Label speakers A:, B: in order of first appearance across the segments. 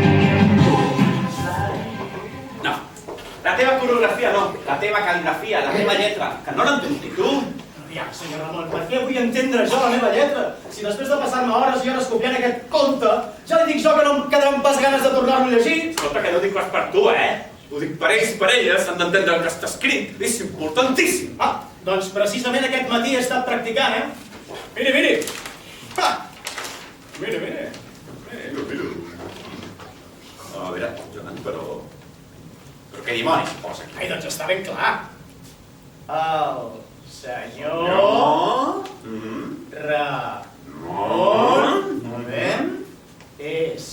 A: Thank
B: la teva cal·ligrafia, la teva lletra, que no l'entens ni tu.
C: Aviam, senyor Ramon, per què vull entendre jo la meva lletra? Si després de passar-me hores i hores copiant aquest conte, ja li dic jo que no em quedaran pas ganes de tornar-lo a llegir.
B: Escolta, que no ho dic pas per tu, Ho dic per ells i per elles, han d'entendre el que està escrit. És importantíssim.
C: Ah, doncs precisament aquest matí he estat practicant, Miri, miri. Ha! Miri, miri.
B: Miro. A veure, Joan, però què dimonis posa aquí?
C: Ai, doncs està ben clar. El senyor... Ramon... Molt bé. És...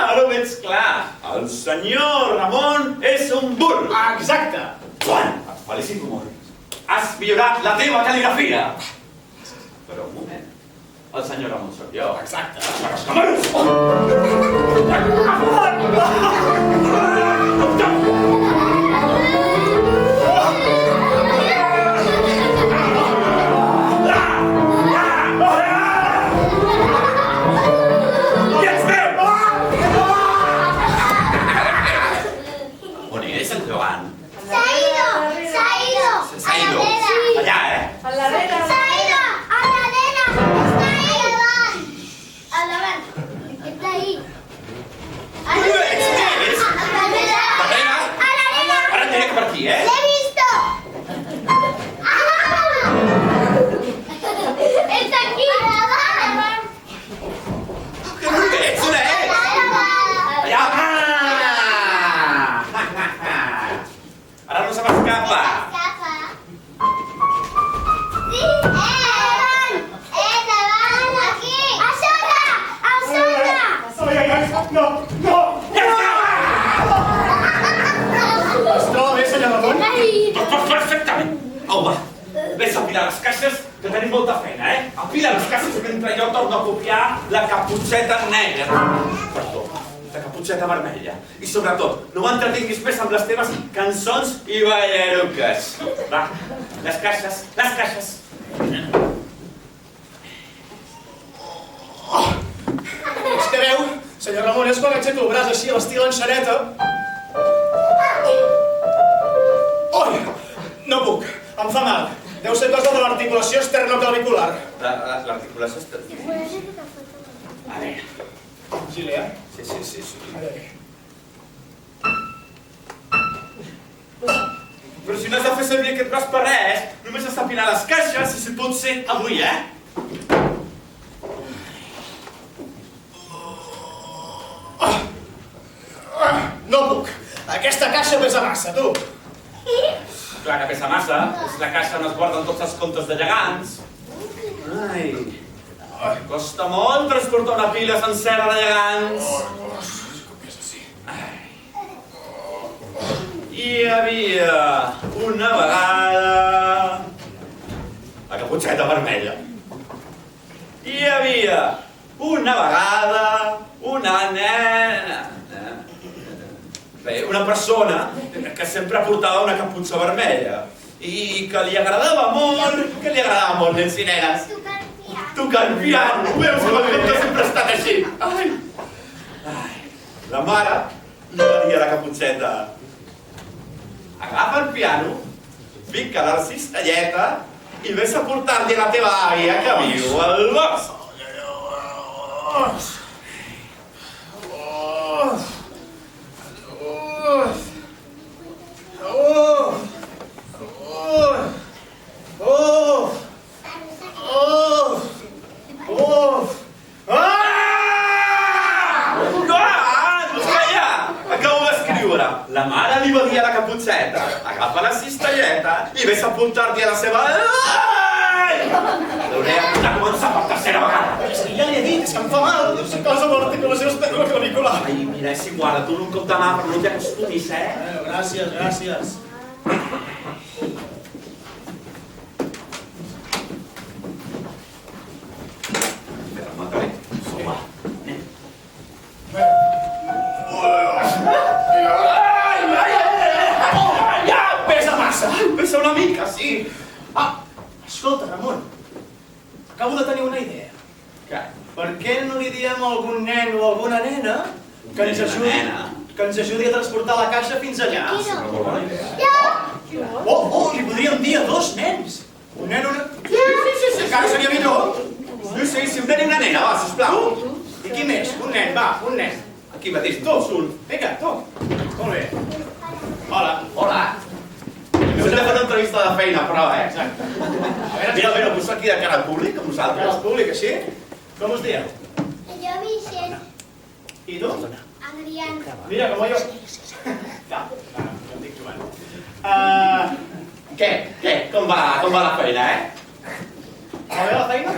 B: Ara ho veig clar. El senyor Ramon és un burro.
C: Exacte.
B: Joan, et felicito molt. Has millorat la teva cal·ligrafia. Però un moment. El senyor Ramon sóc jo.
C: Exacte.
B: Les càmeres! On és el Joan?
D: Se ha ido.
B: Se ha ido. Allà,
E: A la arena.
D: Se ha ido a la arena. Está ahí. A la van. Está ahí. A la arena.
B: Ara aniré cap per aquí,
D: ¡Le he visto! ¡Está aquí! ¡A la van!
B: Ets on ets? Allà! Ara no se m'escapa.
D: Sí, ¡Evan! ¡Aquí! ¡A sota! ¡A sota!
C: No, no! Es troba bé, senyor Ramon?
B: Perfectament. Au, va. Ves a apilar les caixes, que tenim molta feina, Apila les caixes mentre jo torno a copiar la caputxeta negra. Perdó, la caputxeta vermella. I sobretot, no m'entretinguis més amb les teves cançons i ballaruques. Va, les caixes, les caixes.
C: És que veu, senyor Ramon, és quan aixeco el braç així a l'estil enxaneta. Oi, no puc, em fa mal. Deu ser cosa de l'articulació esternoclavicular.
B: L'articulació està... A veure.
C: Gili,
B: Sí.
C: A veure.
B: Però si no has de fer servir aquest braç per res, només has d'apilar les caixes i si pot ser avui,
C: No puc. Aquesta caixa pesa massa, tu.
B: Clar que pesa massa, és la caixa on es guarden tots els contes de gegants. Ai, costa molt transportar una pila sencera de gegants. Hi havia una vegada... La caputxeta vermella. Hi havia una vegada una nena... Bé, una persona que sempre portava una caputxa vermella i que li agradava molt, nens i nenes. Tocar el piano. Veus que el conte sempre ha estat així. Ai. La mare li va dir a la caputxeta: agafa el piano, fica la cistelleta i vés a portar-li a la teva àvia que viu al bosc. La mare li va dir a la caputxeta: agafa la cistelleta i vés a apuntar-t'hi a la seva... Ai! L'hauré de començar per tercera vegada.
C: És que ja li he dit, és que em fa mal. Deu ser cosa amb l'articulació esternoclavicular.
B: Ai, mira, és igual, tu no em compta mà, però no t'hi acostumis,
C: Gràcies, gràcies.
B: Espera, mata-li. Va, anem.
C: Pesa massa.
B: Pesa una mica, sí.
C: Escolta, Ramon, acabo de tenir una idea.
B: Què?
C: Per què no li diem a algun nen o alguna nena que ens ajudi a transportar la caixa fins allà. Oh, li podríem dir a 2 nens. Un nen, una... Sí, encara seria millor.
B: Sí, un nen i una nena, va, sisplau.
C: I qui més? Un nen, va, un nen.
B: Aquí mateix, tots un.
C: Vinga, tu. Molt bé. Hola.
B: Hola. Us hem de fer una entrevista de feina, però,
C: Exacte.
B: Mira, us aquí de cara al públic, amb
C: Cara al
B: vosaltres.
C: públic, així? Com us dieu?
D: Jo, Vicent,
C: I tu?
D: Adrián.
C: Mira, com jo. No em dic Joan.
B: Què? Com va la feina,
C: Va bé la feina?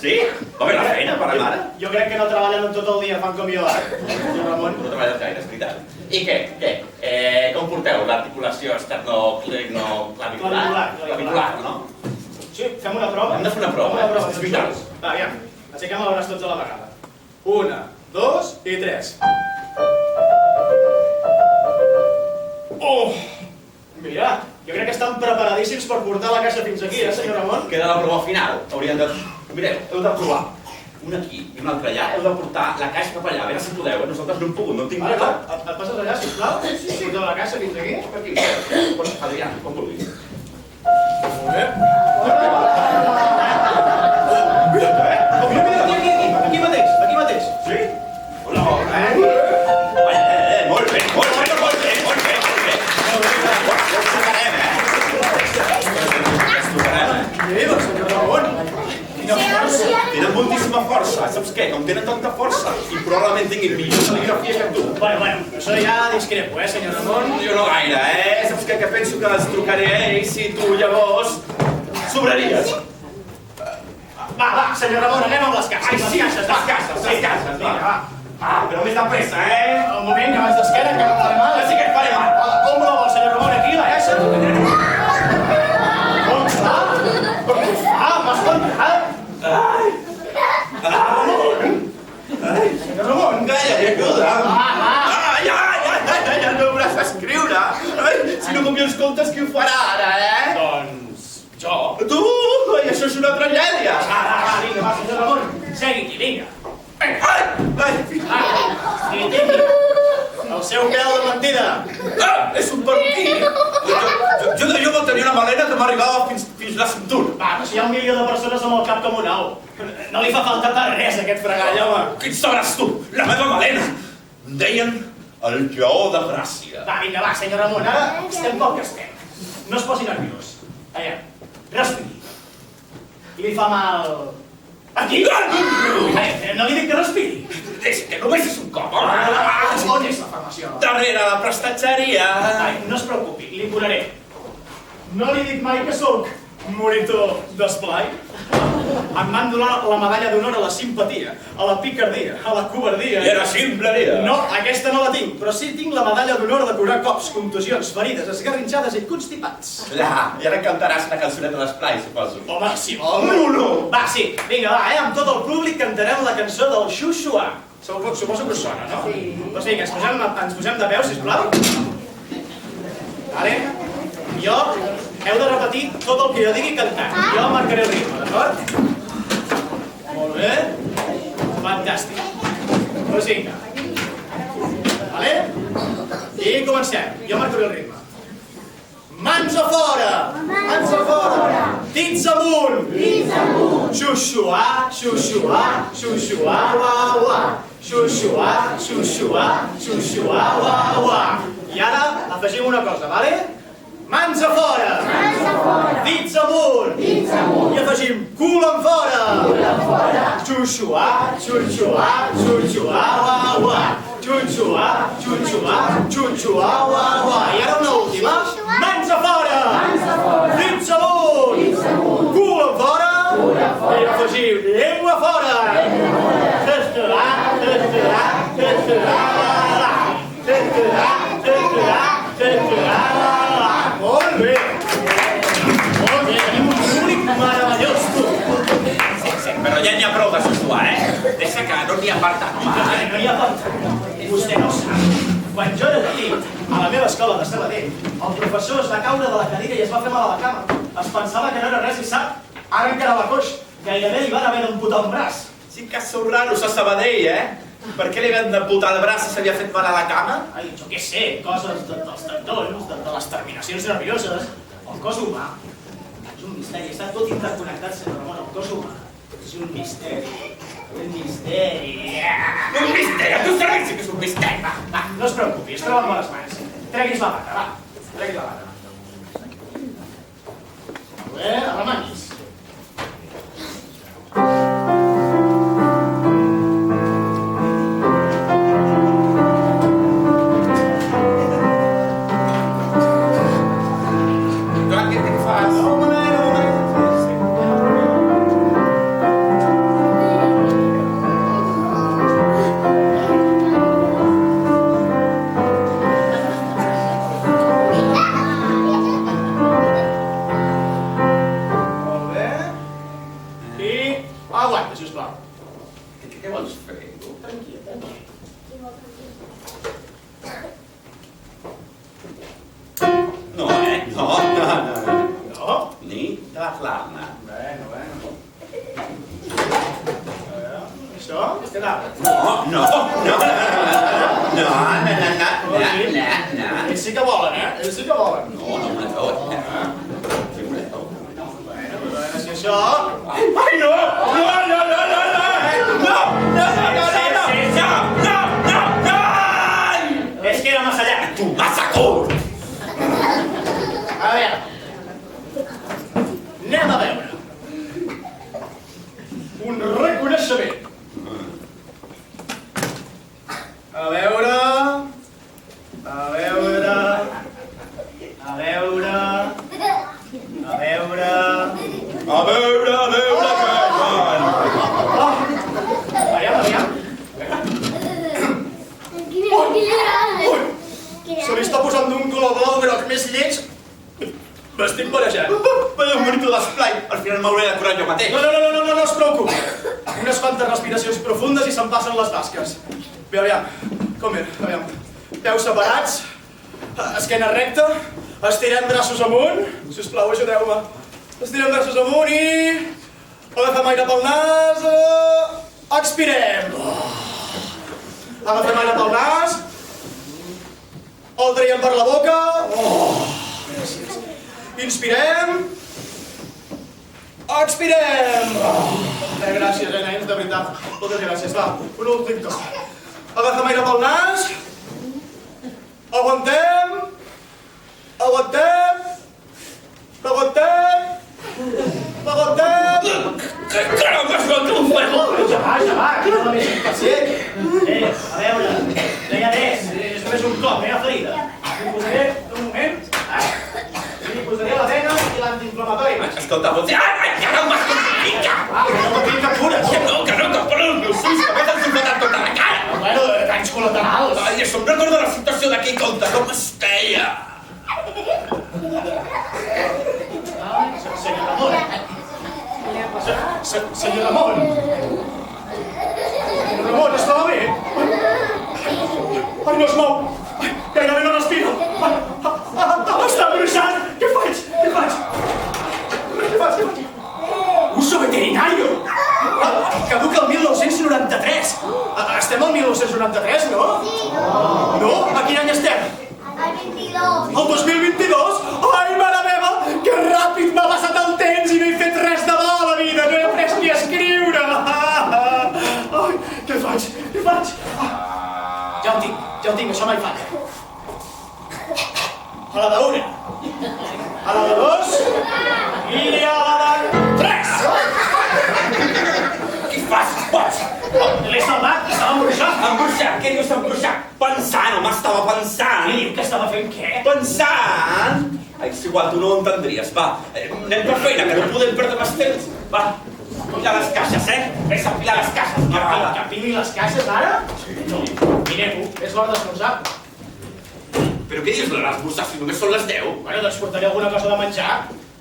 B: Sí? Va bé la feina, per la mare?
C: Jo crec que no treballen tot el dia, fan com jo, senyor Ramon.
B: No treballes gaire, és veritat. I què? Com porteu l'articulació esternoclavicular, no?
C: Sí, fem una prova.
B: Hem de fer una prova,
C: Fem
B: és vital.
C: Va, aviam. Aixequem el braç tots a la vegada. 1, 2 i 3. Oh! Mira, jo crec que estan preparadíssims per portar la caixa fins aquí, senyor Ramon?
B: Queda la prova final. Haurien de... Mireu, heu de provar un aquí i un altre allà. Heu de portar la caixa cap allà, a veure si podeu. Nosaltres no hem pogut, no en tinc
C: Vale,
B: clar.
C: va, et passes allà, sisplau? Sí. Porteu la caixa fins aquí?
B: Per aquí. Adrià, com vulguis.
C: Molt bé. Mira, aquí mateix.
B: Sí? Hola, molt bé.
C: Senyor Ramon. Quina força.
B: Tenen moltíssima força, saps què? Com tenen tanta força i probablement tinguin millor cal·ligrafia que tu.
C: Bueno, això ja discrepo, senyor Ramon?
B: Jo no gaire, Saps què? Que penso que els trucaré a ells i tu llavors sobraries.
C: Va, senyor Ramon, anem amb les caixes.
B: Les caixes, va. Però més de pressa,
C: Un moment, que vaig d'esquena, que no faré mal.
B: Sí que et faré mal.
C: On la vol, senyor Ramon? Aquí, la caixa? On està? M'has contat? Senyor Ramon?
B: Calla, ajuda. Ja no hauràs d'escriure. Si no copies comptes, qui ho farà ara,
C: Doncs... jo.
B: Tu! Això és una tragèdia.
C: Vinga, va, senyor Ramon. Segui aquí, vinga. I tingui el seu pèl de mentida.
B: És un perruquí. Jo d'allò va tenir una melena que m'arribava fins la cintura.
C: Va, si hi ha 1 milió de persones amb el cap com un au. No li fa falta per res, aquest fregall, home.
B: Qui sabràs tu? La meva melena. Em deien el lleó de Gràcia.
C: Va, vinga, va, senyor Ramon, ara estem pel que estem. No es posi nerviós. Aviam, respiri. Li fa mal... Aquí? No li dic que respiri.
B: És que només és un cop, home.
C: On és la farmàcia?
B: Darrere la prestatgeria.
C: Ai, no es preocupi, li curaré. No li dic mai que sóc monitor d'esplai. Em van donar la medalla d'honor a la simpatia, a la picardia, a la covardia.
B: I era ximpleria.
C: No, aquesta no la tinc, però sí tinc la medalla d'honor de curar cops, contusions, ferides, esgarrinxades i constipats.
B: I ara cantaràs la cançoneta de l'esplai, suposo.
C: Home, si vol... No! Va, sí, vinga, va, amb tot el públic cantarem la cançó del Xuxuà. Suposo que us sona, no? Sí. Doncs vinga, ens posem de peu, sisplau. Vale? Jo heu de repetir tot el que jo digui cantant. Jo marcaré el ritme, d'acord? Molt bé. Fantàstic. Doncs vinga. Vale? I comencem. Jo marcaré el ritme. Mans a fora! Mans a fora! Dits amunt! Dits amunt! Xuxuà, xuxuà, xuxuà, uà, uà. Xuxuà, xuxuà, xuxuà, uà, uà. I ara afegim una cosa, vale? Mans a fora! Mans a fora! Dits amunt! Dits amunt! I afegim cul en fora! Cul en fora! Xuxuà, xuxuà, xuxuà, uà, uà. Xuxuà, xuxuà, xuxuà, uà, uà. I ara una última. Mans a fora! Mans a fora! Dits amunt! Dits amunt! Cul en fora! Cul en fora! I afegim llengua fora! Llengua fora! Testarà, testarà, testarà, testarà, testarà, testarà. Molt bé! Molt bé, tenim un públic meravellós, tu!
B: Sí, però ja n'hi ha prou de xuxuà, Deixa que no n'hi ha per tant, home.
C: No hi ha per tant. Vostè no sap. Quan jo era petit, a la meva escola de Sabadell, el professor es va caure de la cadira i es va fer mal a la cama. Es pensava que no era res i sap, ara encara va coix. Gairebé li van haver d'amputar un braç.
B: Sí que sou raros a Sabadell, Per què li van amputar el braç si s'havia fet mal a la cama?
C: Ai, jo què sé, coses dels tendons, de les terminacions nervioses. El cos humà és un misteri, està tot interconnectat, senyor Ramon, el cos humà. És un misteri. Un misteri.
B: Un misteri, a tu sabes que és un misteri.
C: Va, no es preocupi, es troba en bones mans. Tregui's la bata, va. Tregui's la bata. Molt bé, arremanis. Ells sí que volen, eh? Ells sí que volen.
B: No, no me tot.
C: Si això...
B: Ai, no! No, no, no, no, no! No, no, no, no, no, no!
C: És que era massa llarg.
B: Tu, massa curt!
C: A veure. Anem a veure. Un reconeixement. A veure... A veure... A veure... A veure...
B: A veure què fan!
C: Aviam. Se li està posant d'un color blau groc més lleig. M'estic marejant.
B: Vaya un monitor d'esplai! Al final m'hauré de curar jo mateix.
C: No es preocupi. Unes quantes respiracions profundes i se'n passen les basques. Bé, aviam. Com era? Aviam. Peus separats. Esquena recta. Estirem braços amunt. Sisplau, ajudeu-me. Estirem braços amunt i... Agafem aire pel nas. Expirem. Agafem aire pel nas. El traiem per la boca. Inspirem. Expirem. Gràcies, nens, de veritat. Moltes gràcies. Va, un últim cop. Agafem aire pel nas. Aguantem. Aguantem. Aguantem. Aguantem.
B: Caramba, es vol que ho faré!
C: Ja va, que no la més impacient. A veure, no hi ha res, és només un cop, no hi ha ferida. Li posaré, un moment, li posaré la vena i l'antiinflamatori.
B: Escolta, vols dir... Ai, caramba, que em pica!
C: Que no me pica cures.
B: Que no, posa els meus ulls, que m'he desinfectat tota la cara!
C: Bueno, danys col·laterals.
B: Ai, això em recorda la situació d'aquí, compte, com es feia!
C: Senyor Ramon. Senyor Ramon. Senyor Ramon, estava bé? Ai, no es mou. Gairebé no respira. Està bruixant. Què faig? Què faig? Uso veterinario. Caduca el 1993. Estem al 1993, no? No? A quin any estem?
D: Al 22.
C: El 2022? Ai, mare meva, que ràpid m'ha passat el temps i no he fet res de bo a la vida, no he après ni a escriure. Ai, què faig? Ja ho tinc, això mai falta. A la d'una, a la de dos i a la de tres.
B: Què fas? Pots?
C: L'he salvat, estava embruixat.
B: Embruixat? Què dius embruixat? Pensant, home, estava pensant.
C: I diu que estava fent què?
B: Pensant? Ai, és igual, tu no ho entendries, va. Anem per feina, que no podem perdre més temps. Va, pilar les caixes, Ves a pilar les caixes,
C: Que pili les caixes, ara? No, mirem-ho, és l'hora d'esmorzar.
B: Però què dius l'hora d'esmorzar si només són les 10?
C: Bueno, doncs portaré alguna cosa de menjar.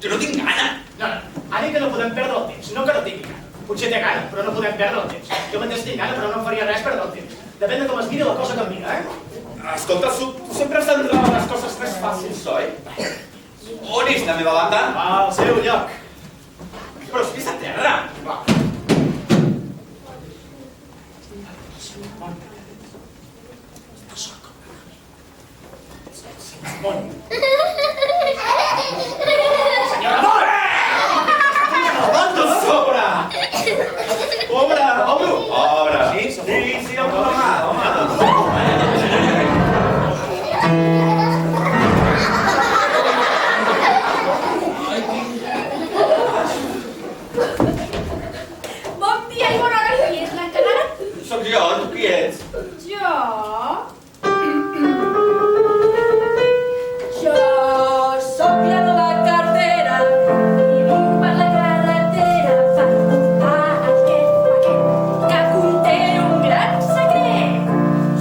B: Jo no tinc gana.
C: No, ha dit que no podem perdre el temps, no que no tingui gana. Potser té gana, però no podem perdre el temps. Jo mateix tinc gana, però no em faria res perdre el temps. Depèn de com es miri la cosa que em mira,
B: Escolta, tu sempre has d'entrar les coses més fàcils, oi? On és la meva banda?
C: Al seu lloc.
B: Però és que és a terra.
C: Va.
B: sóc jo, tu qui ets?
F: Jo? Jo sóc la nova cartera i vinc per la carretera per portar aquest paquet que conté un gran secret.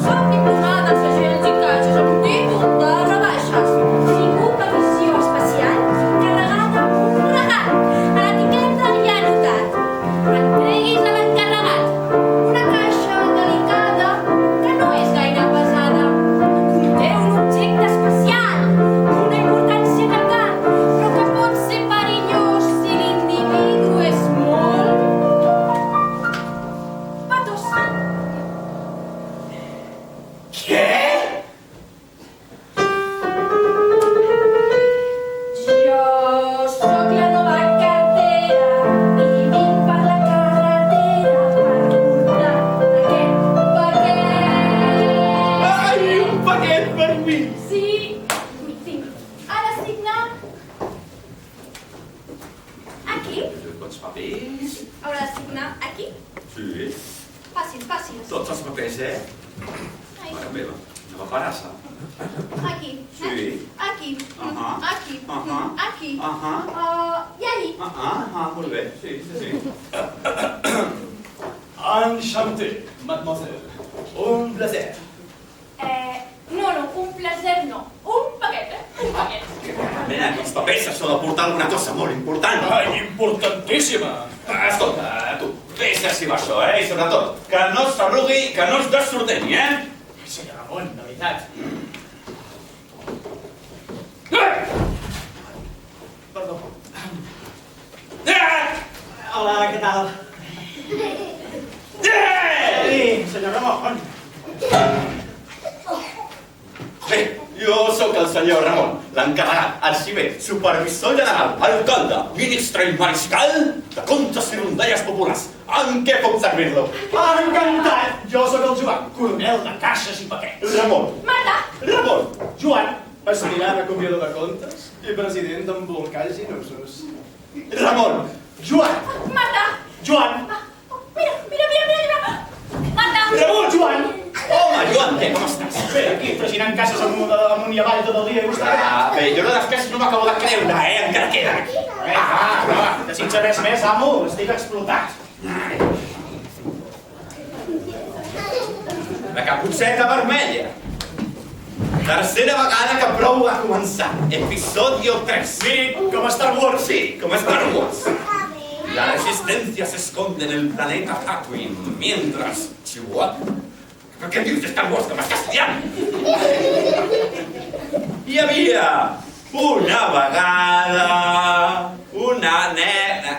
F: Soc diplomada en segells i caixes amb un títol de rebaixes. Tinc operació especial carregada amb un regal. A l'etiqueta hi ha anotat: entreguis a l'encarregat una caixa delicada que no és gaire pesada. Conté un objecte especial d'una importància cabdal, però que pot ser perillós si l'individu és molt patós.
B: Què?
F: Jo sóc la nova cartera i vinc per la carretera per portar aquest paquet.
B: Ai, un paquet per mi!
F: Sí, ha de signar aquí.
B: Tots papers?
F: Haurà de signar aquí.
B: Sí.
F: Fàcil, fàcil.
B: Tots els papers, eh?
F: Ai,
B: Mare meva, una paperassa.
F: aquí.
B: Sí.
F: Aquí.
B: Ahà.
F: Aquí.
B: Ahà.
F: Aquí.
B: Ahà.
F: I allí.
B: Molt bé. Sí.
C: Enchanté, mademoiselle.
B: Un placer.
F: No, un placer no. Un paquet, Un paquet.
B: Mira, aquests papers s'ha de portar alguna cosa molt important.
C: Ai, importantíssima.
B: Escolta, tu, vés a arxivar això, I sobretot, que no s'arrugui, que no es desordeni,
C: Senyor Ramon, de veritat. Perdó. Hola, què tal? Sí, senyor Ramon.
B: Bé, jo sóc el senyor Ramon, l'encarregat, arxiver, supervisor general, alcalde, ministre i mariscal de comptes i rondalles populars. En què puc servir-lo?
C: Encantat! Jo sóc el Joan, coronel de caixes i paquets.
B: Ramon.
F: Marta!
B: Ramon.
C: Joan, aspirant a conviador de comptes i president d'embolcalls i nusos.
B: Ramon.
C: Joan!
F: Marta!
C: Joan!
F: Mira! Marta!
C: Ramon! Joan!
B: Home, Joan, què, com estàs?
C: Bé, aquí, freginant caixes amunt i avall tot el dia i vostè...
B: Bé, jo no les caixes no m'acabo de creure, encara queda.
C: Va, desitja res més, amo, estic explotat.
B: La capuceta vermella. Tercera vegada que prou a començar. Episodio 3.
C: Miri, com a Star Wars.
B: Sí, como Star Wars. La resistencia se esconde en el planeta Tatooine, mientras... Chihuahua. ¿Qué dius de Star Wars, que m'estàs estudiant? Hi havia una vegada una nena...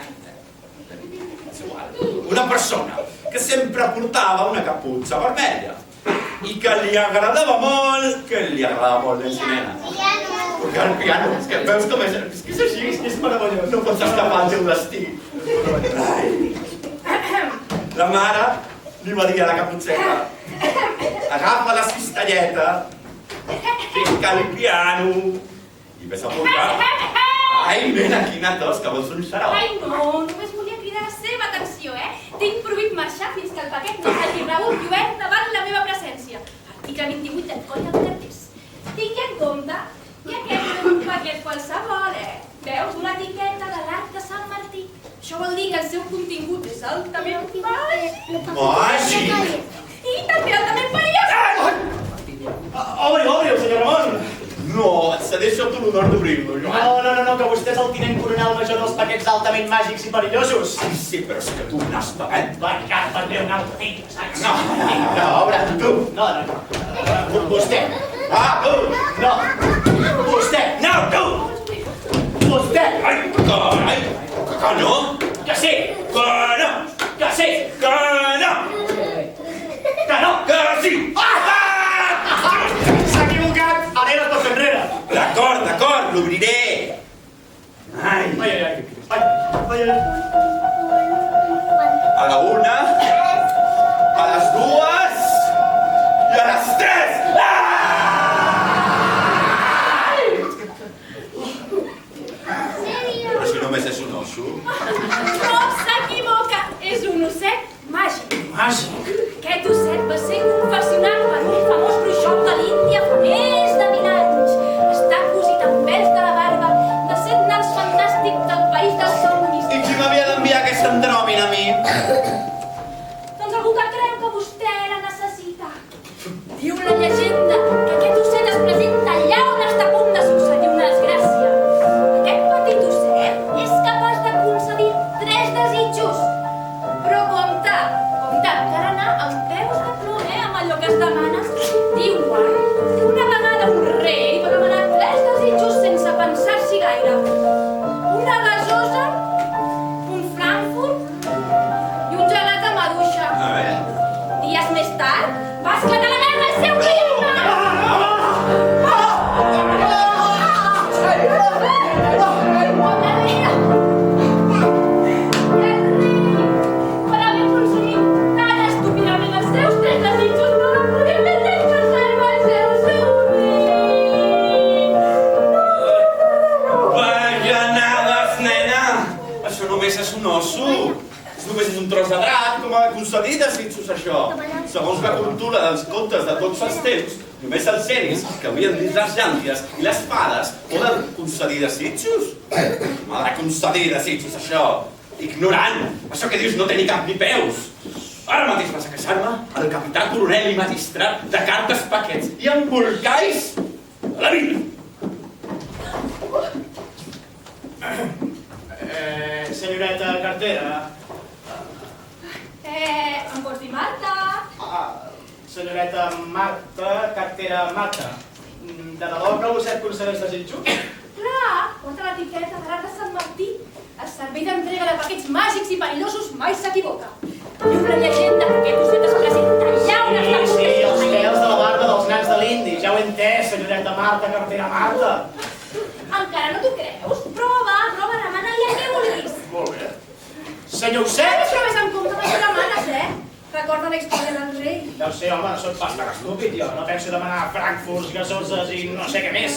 B: És igual. Una persona que sempre portava una caputxa vermella i que li agradava molt l'encinera. Tocar el piano, és que veus com és? És que és així, és que és meravellós. No pots escapar del teu destí. La mare li va dir a la caputxeta: agafa la cistelleta, fica el piano i ves a portar. Ai, nena, quina tos, que vols un xarop.
F: Ai, no, només volia cridar la seva atenció, Tinc prohibit marxar fins que el paquet no hagi rebut i obert davant la meva presència. Article 28 del Codi de Carters. Tingui en compte que aquest no és un paquet qualsevol, Veus una etiqueta de l'Arc de Sant Martí? Això vol dir que el seu contingut és altament màgic.
B: Màgic?
F: I també altament perillós.
C: Obri, senyor Ramon.
B: No, et cedeixo tu l'honor d'obrir-lo, Joan.
C: No, que vostè és el tinent coronel major dels paquets altament màgics i perillosos.
B: Sí, però és que tu n'has pagat.
C: Va, ja, també un altre fill, saps?
B: No, obre, tu.
C: No. Vostè.
B: Tu.
C: No. Vostè.
B: No, tu.
C: Vostè.
B: Ai, carai. Que no?
C: Que sí.
B: Que no.
C: Que sí.
B: Que no.
C: Que no.
B: Que sí.
C: S'ha equivocat. Ara era tot enrere.
B: D'acord, l'obriré. Ai.
C: Ai.
B: A la una, a les dues i a les tres. Però si només és un osso.
F: No s'equivoca, és un osset màgic.
C: Màgic.
F: Aquest
B: considerat com a concedir desitjos, això. Segons la cultura dels contes de tots els temps, només els genis que havien dins les llànties i les fades poden concedir desitjos. M'ha de concedir desitjos, això. Ignorant! Això que dius no té ni cap ni peus. Ara mateix vas a casar-me el capità coronel i magistrat de cartes paquets i embolcalls a la vida.
C: Senyoreta cartera.
F: Em pots dir Marta?
C: Senyoreta Marta, cartera Marta. De debò que vostè concedeix desitjos?
F: Clar, porta l'etiqueta de l'art de Sant Martí. El servei d'entrega de paquets màgics i perillosos mai s'equivoca. I una llegenda que vostè es presenta llaunes de
C: Sí, els pèls de la barba dels nans de l'Indi. Ja ho he entès, senyoreta Marta, cartera Marta.
F: Encara no t'ho creus? Prova, demana-li el que vulguis.
C: Molt bé. Senyor
F: No
C: Oset!
F: trobes en compte del que demanes, Recorda la història del rei.
C: Deu ser, home, no soc pas tan estúpid, jo. No penso demanar frankfurts, gasoses i no sé què més.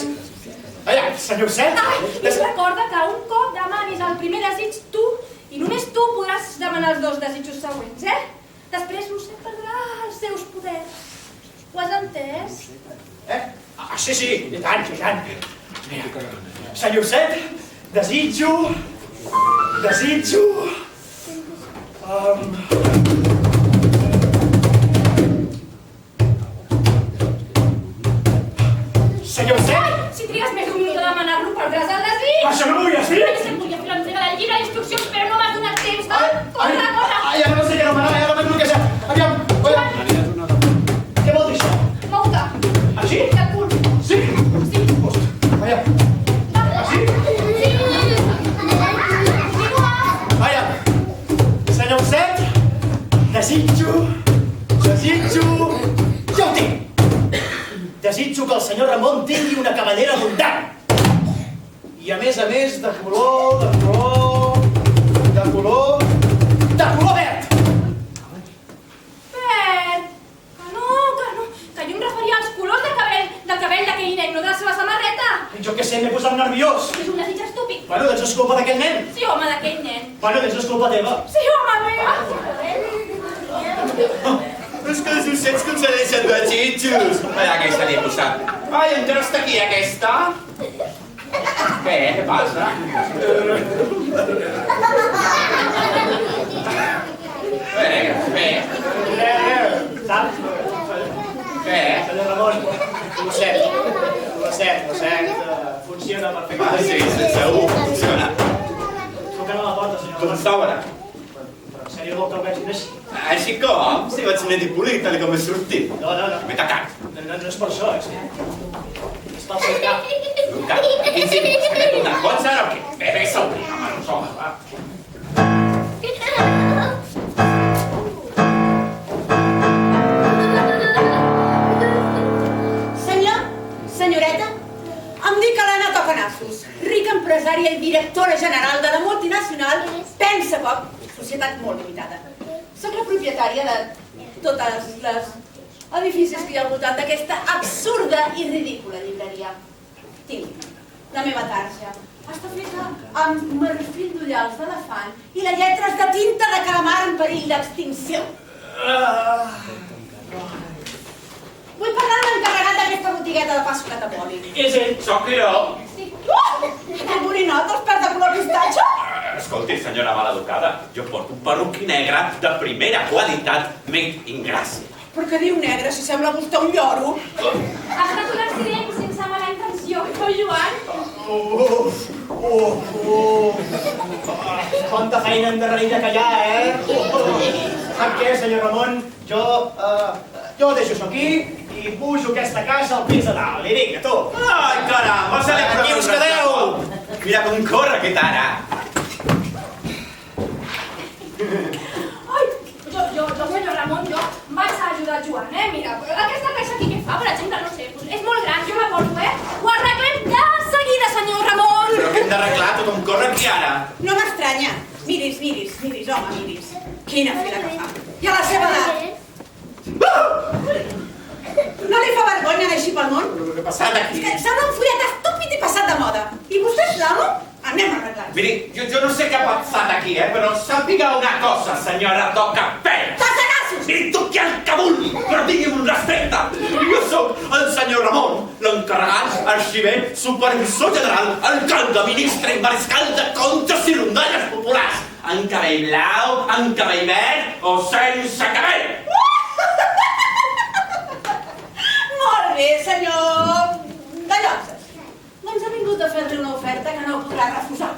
C: Allà, senyor Oset!
F: I recorda que un cop demanis el primer desig tu, i només tu podràs demanar els dos desitjos següents, Després l'Oset perdrà els seus poders. Ho has entès?
C: Sí, i tant, i tant. Mira, senyor Oset, desitjo... Senyor Oset!
F: Si trigues més d'un minut a demanar-lo, perdràs el desig.
C: Això no m'ho volies dir?
F: Se'm volia fer l'entrega del llibre d'instruccions, però no m'has donat temps. Corre!
C: Ai, ara no sé què demanar, ara m'he bloquejat. Aviam, què vol dir això?
F: Mou-te.
C: Així?
F: De cul.
C: Sí?
F: Sí.
C: Aviam, així? Aviam, senyor Oset, desitjo... Ja ho tinc! Desitjo que el senyor Ramon tingui una cavallera abundant. I a més, de color verd.
F: Verd. Que no. Que jo em referia als colors del cabell d'aquell nen, no de la seva samarreta.
C: Jo què sé, m'he posat nerviós.
F: És un desig estúpid.
C: Bueno, doncs és culpa d'aquell nen.
F: Sí, home, d'aquell nen.
C: Bueno, doncs és culpa teva.
F: Sí, home, meva.
B: És que els ossets concedeixen desitjos. Allà, aquesta li he posat. Ai, encara està aquí, aquesta? Què passa? Bé.
C: Saps?
B: Què?
C: Senyor Ramon, ho set, funciona perfectament.
B: Sí, segur, funciona.
C: Truquen a la porta, senyor
B: Com
C: Ramon.
B: s'obre?
C: Però en sèrio vol que ho vegin així?
B: Així com? Si vaig net i polit, tal com he sortit.
C: No.
B: M'he tacat.
C: No és per això, és pel seu cap.
B: Un cap. Quins diners? Que m'he donat bots ara o què? Bé, s'obri. Home, no s'home, va.
E: Senyoreta, em dic Helena Tocanassos, rica empresària i directora general de la multinacional Pensa Poc, societat molt limitada. Soc la propietària de totes les edificis que hi ha al voltant d'aquesta absurda i ridícula llibreria. Tinc la meva tarja. Està feta amb marfil d'ullals d'elefant i les lletres de tinta de calamar en perill d'extinció. Vull parlar amb l'encarregat d'aquesta botigueta de pa sucat a poli.
C: És ell.
B: Soc jo.
E: Sí. El borinot, els pèls de color pistatxo?
B: Escolti, senyora maleducada, jo porto un perruqui negre de primera qualitat, made in Gràcia.
E: Però què diu negre, si sembla vostè un lloro?
F: Ha estat un accident sense mala intenció, oi, Joan?
C: Quanta feina endarrerida que hi ha, Sap què, senyor Ramon? Jo deixo això aquí i pujo aquesta casa al pis de dalt. I vinga, tu.
B: Ai, caramba, se l'he
C: Aquí us quedeu!
B: Mira com corre aquest ara.
F: Ai, jo, senyor Ramon, jo vaig a ajudar el Joan, Mira, aquesta caixa aquí què fa, per exemple, no sé, és molt gran, jo la porto, Ho arreglem de seguida, senyor Ramon!
B: Però què hem d'arreglar? Tothom corre aquí ara.
E: No m'estranya. Miris, home, miris. Quina fila que fa. I a la seva edat. No li fa vergonya anar així pel món?
B: Però què ha passat
E: És
B: aquí?
E: que sembla un follet estúpid i passat de moda. I vostè és l'amo? anem a arreglar-ho.
B: Miri, jo no sé què ha passat aquí, però sàpiga una cosa, senyora Tocapells.
E: Tocanassos!
B: I toqui el que vulgui, però tingui'm un respecte. Jo sóc el senyor Ramon, l'encarregat, arxiver, supervisor general, alcalde, ministre i mariscal de comptes i rondalles populars. En cabell blau, en cabell verd o sense cabell.
E: Molt bé, senyor de Lloses. Doncs ha vingut a fer-li una oferta que no podrà refusar.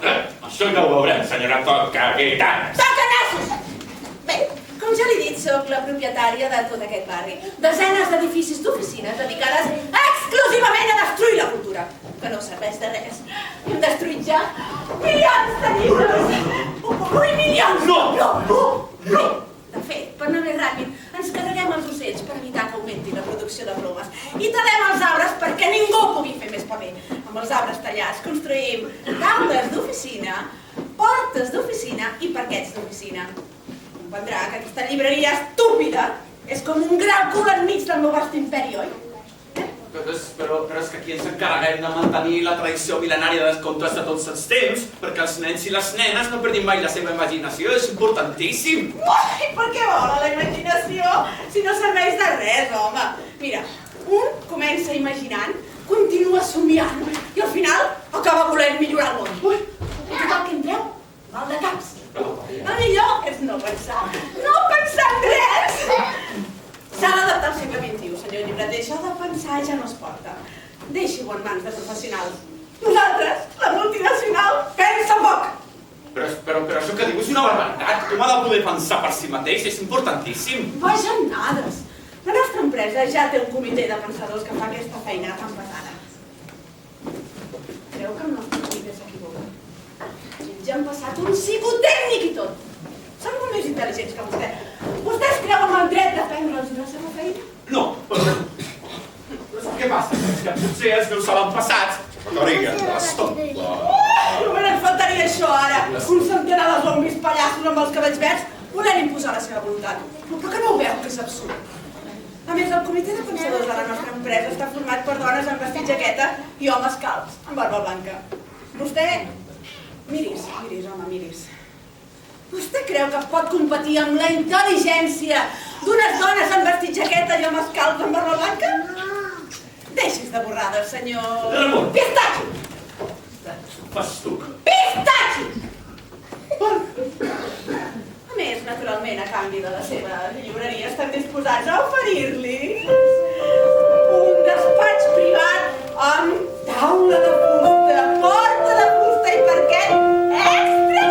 B: Això ja ho veurem, senyora Tocapells.
E: Tocanassos! Bé, com ja li he dit, soc la propietària de tot aquest barri. Desenes d'edificis d'oficines dedicades exclusivament a destruir la cultura, que no serveix de res. Hem destruït ja milions de llibres. Ui, milions!
B: No!
E: De fet, per anar més ràpid, ens carreguem els ocells per evitar que augmenti la producció de plomes i talem els arbres perquè ningú pugui fer més paper. Amb els arbres tallats construïm taules d'oficina, portes d'oficina i parquets d'oficina. Comprendrà que aquesta llibreria estúpida és com un gran cul enmig del meu vast imperi, oi?
B: Però és que aquí ens encarreguem de mantenir la tradició mil·lenària dels contes de tots els temps, perquè els nens i les nenes no perdin mai la seva imaginació, és importantíssim.
E: Ui, per què vola la imaginació si no serveix de res, home? Mira, un comença imaginant, continua somiant i al final acaba volent millorar el món. Ui, i tot el que en treu, mal de caps. El millor és no pensar en res. S'ha d'adaptar al segle XXI, senyor llibreter. Això de pensar ja no es porta. Deixi-ho en mans de professionals. Nosaltres, la multinacional, pensa poc.
B: Però això que diu és una barbaritat. Com ha de poder pensar per si mateix? És importantíssim.
E: Bajanades. La nostra empresa ja té un comitè de pensadors que fa aquesta feina tan pesada. Creu que el nostre comitè s'equivoca? Ja han passat un psicotècnic i tot. Són molt més intel·ligents que vostè. Vostès creuen en el dret de prendre'ls la seva feina?
B: No, però què passa? És que potser els meus avantpassats...
E: Només ens faltaria això ara. Un centenar de zombis pallassos amb els cabells verds volent imposar la seva voluntat. Però que no ho veu, que és absurd. A més, el comitè de pensadors de la nostra empresa està format per dones amb vestit jaqueta i homes calbs, amb barba blanca. Vostè... Miris, home, miris. Vostè creu que pot competir amb la intel·ligència d'unes dones amb vestit jaqueta i homes calbs amb barba blanca? Deixis de borrades, senyor...
B: Ramon!
E: Pistachi!
B: Festuc.
E: Pistachi! A més, naturalment, a canvi de la seva llibreria, estan disposats a oferir-li un despatx privat amb taula de fusta, porta de fusta i parquet extra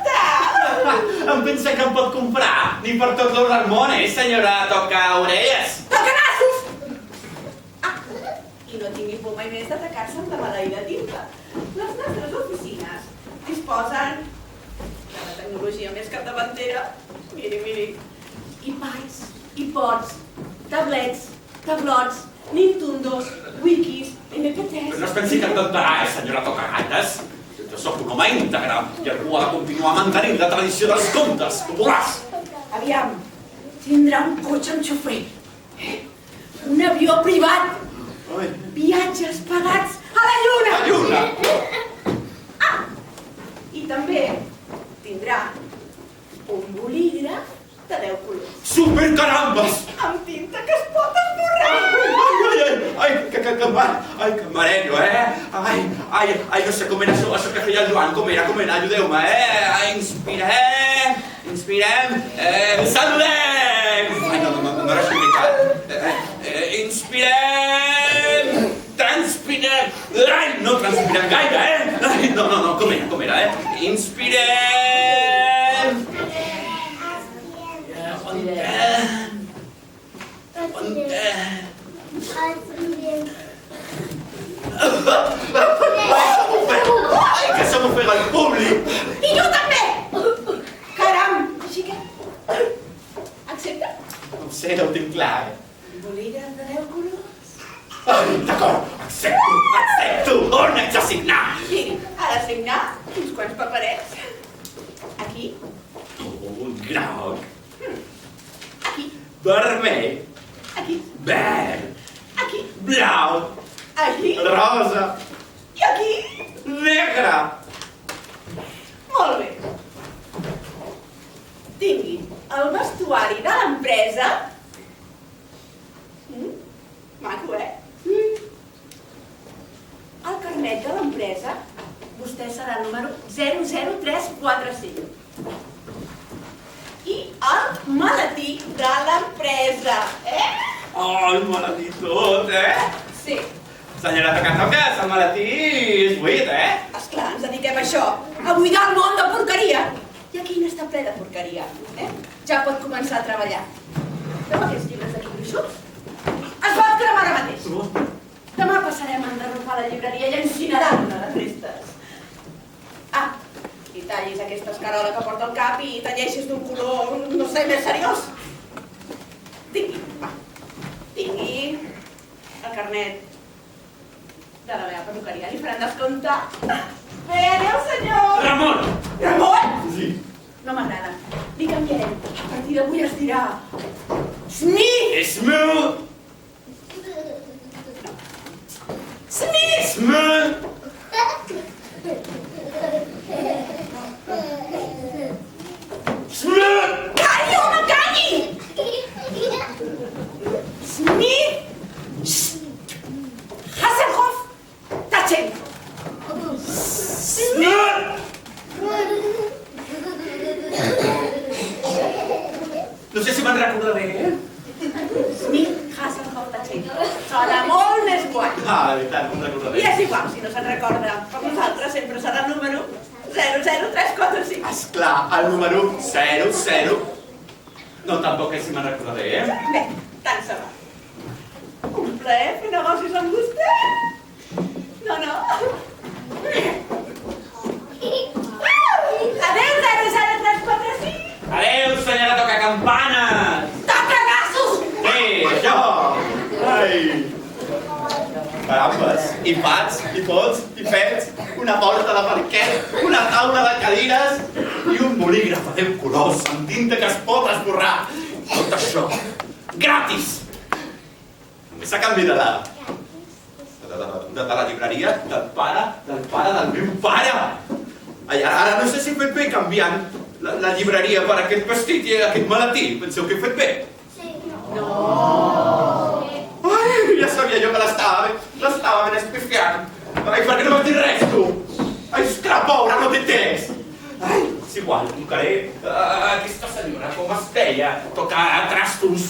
E: de fusta!
B: Em pensa que em pot comprar? Ni per tot l'or del món, senyora Toca-orelles?
E: Tocanassos! Ah, i no tingui por mai més d'atacar-se amb la maleïda tinta. Les nostres oficines disposen de la tecnologia més capdavantera. Miri. iPads, iPods, tablets, tablots, Nintendos, wikis, MP3...
B: Però no es pensi que em tentarà, senyora Toca-gates? Jo sóc un home íntegre i algú ha de continuar mantenint la tradició dels contes populars.
E: Aviam, tindrà un cotxe amb xofer, un avió privat, viatges pagats a la lluna!
B: La lluna!
E: Ah! I també tindrà un bolígraf de 10 colors.
B: Supercarambes!
E: Amb tinta que es pot esborrar!
B: Ai, que mareno, Ai, no sé com era això que feia el Joan, com era, ajudeu-me, Inspirem, saludem! Ai, no era això veritat. Inspirem, transpirem, ai, no transpirem gaire, Ai, no, com era, Inspirem, Ai, que se m'ofega el públic!
E: I jo també! Caram! Així que... Accepta?
B: No ho sé, no ho tinc clar,
E: Bolígraf de 10 colors?
B: Ai, d'acord, accepto! On haig de signar?
E: Miri, ha de signar uns quants paperets. Aquí.
B: Groc.
E: Aquí.
B: Vermell.
E: Aquí.
B: Verd.
E: Aquí.
B: Blau.
E: Aquí.
B: Rosa.
E: I aquí.
B: Negre.
E: Molt bé. Tingui el vestuari de l'empresa. Maco, El carnet de l'empresa. Vostè serà el número 00345. I el maletí de l'empresa,
B: Oh, el maletí tot,
E: Sí.
B: Senyoreta Catoques, el maletí és buit,
E: Esclar, ens dediquem a això, a buidar el món de porqueria. I aquí n'està ple de porqueria, Ja pot començar a treballar. Veu aquests llibres d'aquí gruixuts? Es pot cremar ara mateix. Demà passarem a enderrocar la llibreria i a incinerar-ne les restes. I tallis aquesta escarola que porta al cap i talleixis d'un color, no sé, més seriós. Tingui el carnet de la meva perruqueria. Li faran descompte. Bé, adéu, senyor!
B: Ramon!
E: Ramon?
B: Sí.
E: No m'agrada. Li canviarem. A partir d'avui es dirà... Smith!
B: Smooth!
E: Smith!
B: Smooth! Smooth!
E: Calli, home, calli! Smith! Hasselhoff! Tachenko!
B: Smooth! No sé si me'n recordaré,
E: Smith, Hasselhoff, Tachenko. Sona molt més guai.
B: I tant, me'n recordaré.
E: I és igual, si no se'n recorda. Com nosaltres, sempre serà el número 00345.
B: Esclar, el número 00. No, tampoc és si me'n recordaré,
E: Bé, tant se va. Un plaer fer negocis amb vostè. No. Adéu, 00345.
B: Adéu, senyora Tocacampanes!
E: Toca nassos!
B: Sí, això! Ai! Carambes, i pats, i pots, i pets, una porta de parquet, una taula de cadires i un bolígraf de 10 colors amb tinta que es pot esborrar. Tot això, gratis! Només a canvi de la llibreria del pare del meu pare. Ai, ara no sé si he fet bé canviant la llibreria per aquest vestit i aquest maletí. Penseu que he fet bé?
D: Sí.
B: Ai, ja sabia jo que l'estava ben espifiant. Ai, per què no m'has dit res, tu? Ai, esclar, pobra, no té temps. Ai, és igual, tocaré aquesta senyora, com es deia, tocar trastos,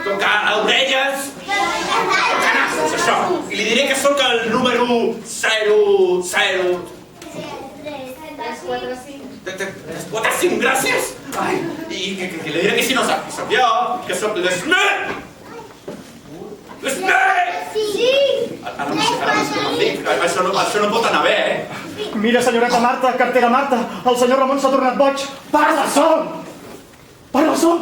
B: tocar orelles, tocar nassos, això. I li diré que sóc el número 345, gràcies. Ai, i que li diré que si no sap qui sóc jo, que sóc l'Smith! L'Smith!
D: Sí.
B: Ara no sé com em dic, això no pot anar bé,
C: Mira, senyoreta Marta, cartera Marta, el senyor Ramon s'ha tornat boig. Parla sol! Parla sol!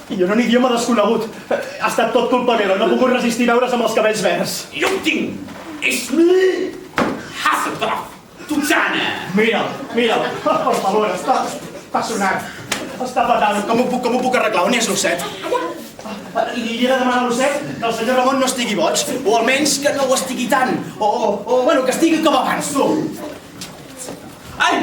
C: I en un idioma desconegut. Ha estat tot culpa meva, no he pogut resistir veure's amb els cabells verds.
B: Jo ho tinc! Smith! Hasselhoff! Tutsana!
C: Mira'l, per favor, està sonant. Està fatal. Com ho puc arreglar? On és l'osset? Li he de demanar a l'osset que el senyor Ramon no estigui boig, o almenys que no ho estigui tant, bueno, que estigui com abans, tu.
B: Ai!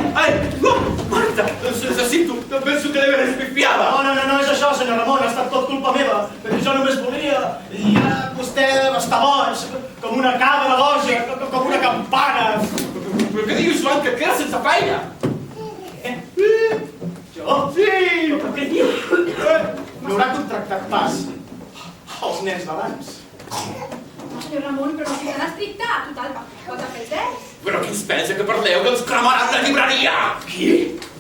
B: No! Marta! Necessito! Penso que l'he ben espifiada!
C: No, és això, senyor Ramon, ha estat tot culpa meva. Jo només volia, i ara vostè està boig, com una cabra de goja, com una campana.
B: Però què dius, Joan, que et quedes sense feina?
C: Jo? Sí! Però què diu? No haurà contractat pas els nens d'abans.
F: Senyor Ramon, però no sigui tan estricte. Total, pot fer els drets.
B: Però qui es pensa que parleu que ens cremaran la llibreria?
C: Qui?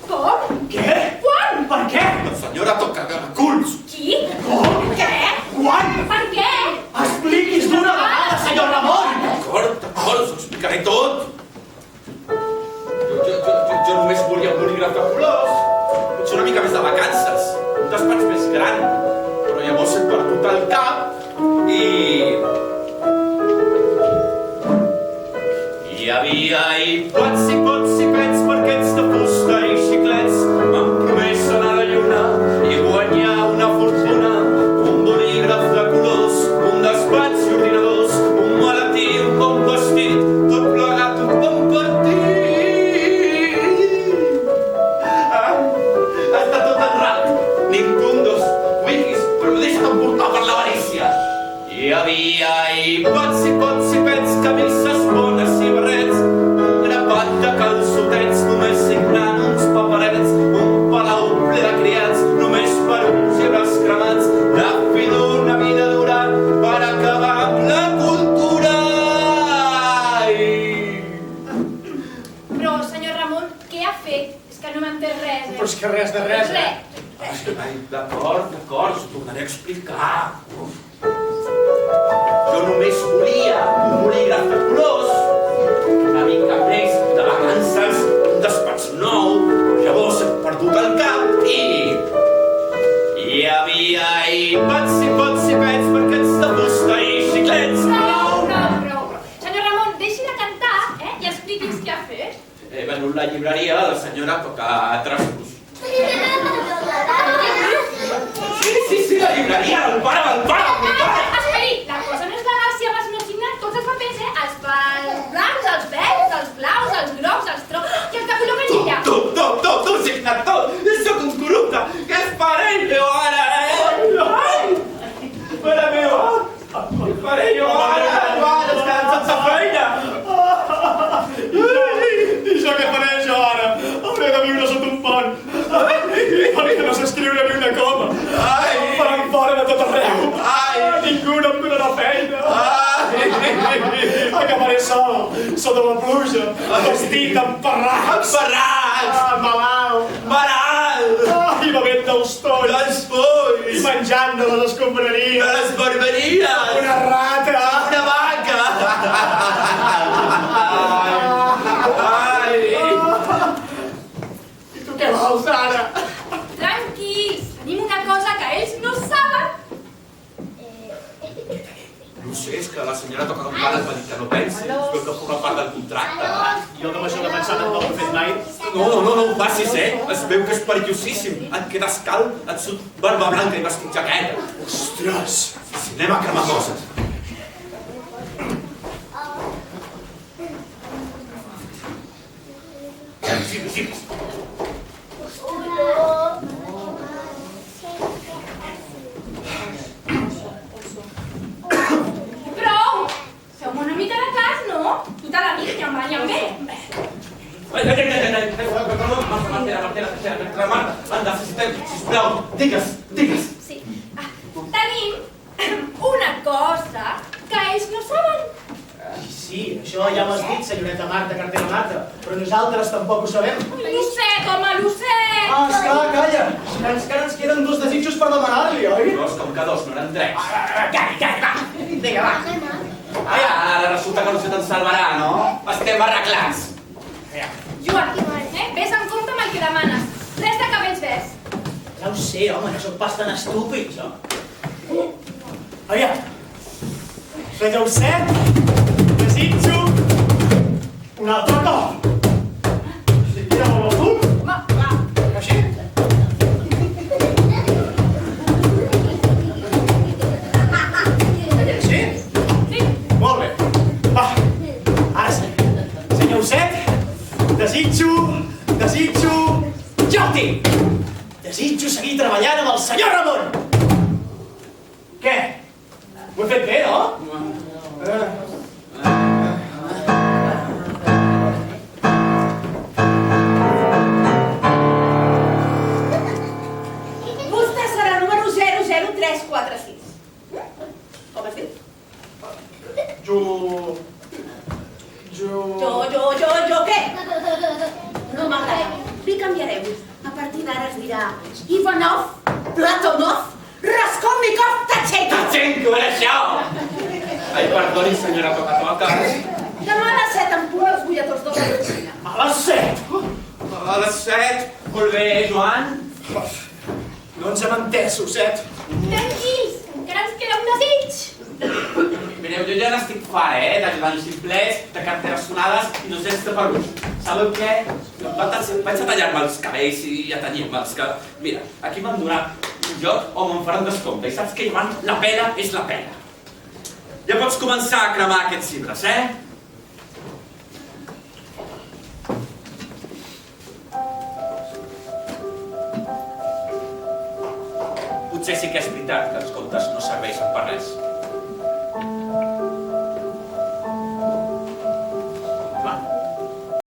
F: Com?
C: Què?
F: Quan?
C: Per què?
B: La senyora toca culs!
F: Qui?
C: Com?
F: Què?
C: Quan?
F: Per què?
C: Expliqui's d'una vegada, senyor Ramon!
B: D'acord, us ho explicaré tot. Jo només volia un bolígraf de colors. Potser una mica més de vacances. Un despatx més gran. Però llavors he perdut el cap i... Hi havia i pots i pets, paquets de fusta i xiclets. M'han promès anar de lluna Ai, d'acord, us ho tornaré a explicar. Jo només volia un bolígraf de colors, una mica més de vacances, un despatx nou. Llavors he perdut el cap i hi havia pots i pets, paquets de fusta i xiclets.
F: Prou. Senyor Ramon, deixi de cantar, i expliqui'ns què ha fet.
B: He venut la llibreria de la senyora Tocatrastos. Sí, la llibreria del pare.
F: Esperi, la cosa no és legal si abans no signat tots els papers, els blancs, els verds, els blaus, els grocs, els troncs i el capuló que gira.
B: Tot, signat tot! Sóc un corrupte! Què faré jo ara, Ai! Mare meva! Què faré jo ara? Estan sense feina!
C: I jo què faré jo ara? Hauré de viure sota un pont. Perquè no sé escriure ni una coma.
B: Ai!
C: Em faran fora de tot arreu.
B: Ai!
C: Ningú no em donarà feina.
B: Ai!
C: Acabaré sol, sota la pluja, vestit amb parrats. Malalt. I bevent dels tolls.
B: Dels polls!
C: I menjant de les escombraries.
B: De les barberies!
C: Una rata.
B: Una vaca! Ai!
C: I tu què vols ara?
F: Tranquils, tenim una cosa que ells no saben.
B: No sé, és que la senyora Tocatrastos va dir que no pensi. Es veu que forma part del contracte.
C: Jo com això de pensar no ho he fet mai.
B: No ho facis, Es veu que és perillosíssim. Et quedes calb, et surt barba blanca i vestit jaqueta.
C: Ostres!
B: Sí, anem a cremar coses. Sí.
F: Prou! Feu-me una mica de cas, no? Tu te la mica, em banya bé.
B: Anda, sisplau, digues.
F: Sí. Tenim una cosa que ells no saben.
C: Sí, això ja m'ho has dit, senyoreta Marta, cartera Marta, però nosaltres tampoc ho sabem.
F: Lucet, home, Lucet!
C: Esclar, calla! Encara ens queden 2 desitjos per demanar-li, oi?
B: Dos, com que dos, no eren 3.
C: Calla, va! Vinga, va!
B: Ara resulta que no se te'n salvarà, no? Estem arreglats.
F: Joan, vés en compte amb el que demanes. Res de cabells verds.
C: Ja ho sé, home, no soc pas tan estúpid, jo. Aviam. Senyor Set, desitjo un altre cop. Si tira molt al punt.
F: Va.
C: Així. Així?
F: Sí.
C: Molt bé. Va, ara sí. Senyor Set, desitjo... Ja ho tinc! Desitjo seguir treballant amb el senyor Ramon! Què? Ho he fet bé, no?
E: Vostè serà el número 00346. Com es diu?
C: Jo
E: Què? No m'agrada. Li canviarem. A partir d'ara es dirà Ivanov, Platonov, Raskolnikov, Tachenko.
B: Tachenko, era això! Ai, perdoni, senyora Tocatrastos.
E: Demà a les 7 en punt els bulletons de la cocina.
C: a les 7!
B: A les 7. Molt bé, Joan.
C: No ens hem entès, Osset.
F: Tranquils, encara ens queda un desig.
B: Mireu, jo ja n'estic fart, d'ajudants ximplets, de carteres sonades i no gens de peluix. Sabeu què? Vaig a tallar-me els cabells i a tenyir-me'ls, que... Mira, aquí m'han donat un lloc on me'n faran descompte i saps què, Joan? La pena és la pena. Ja pots començar a cremar aquests llibres, Potser sí que és veritat que els contes no serveixen per res.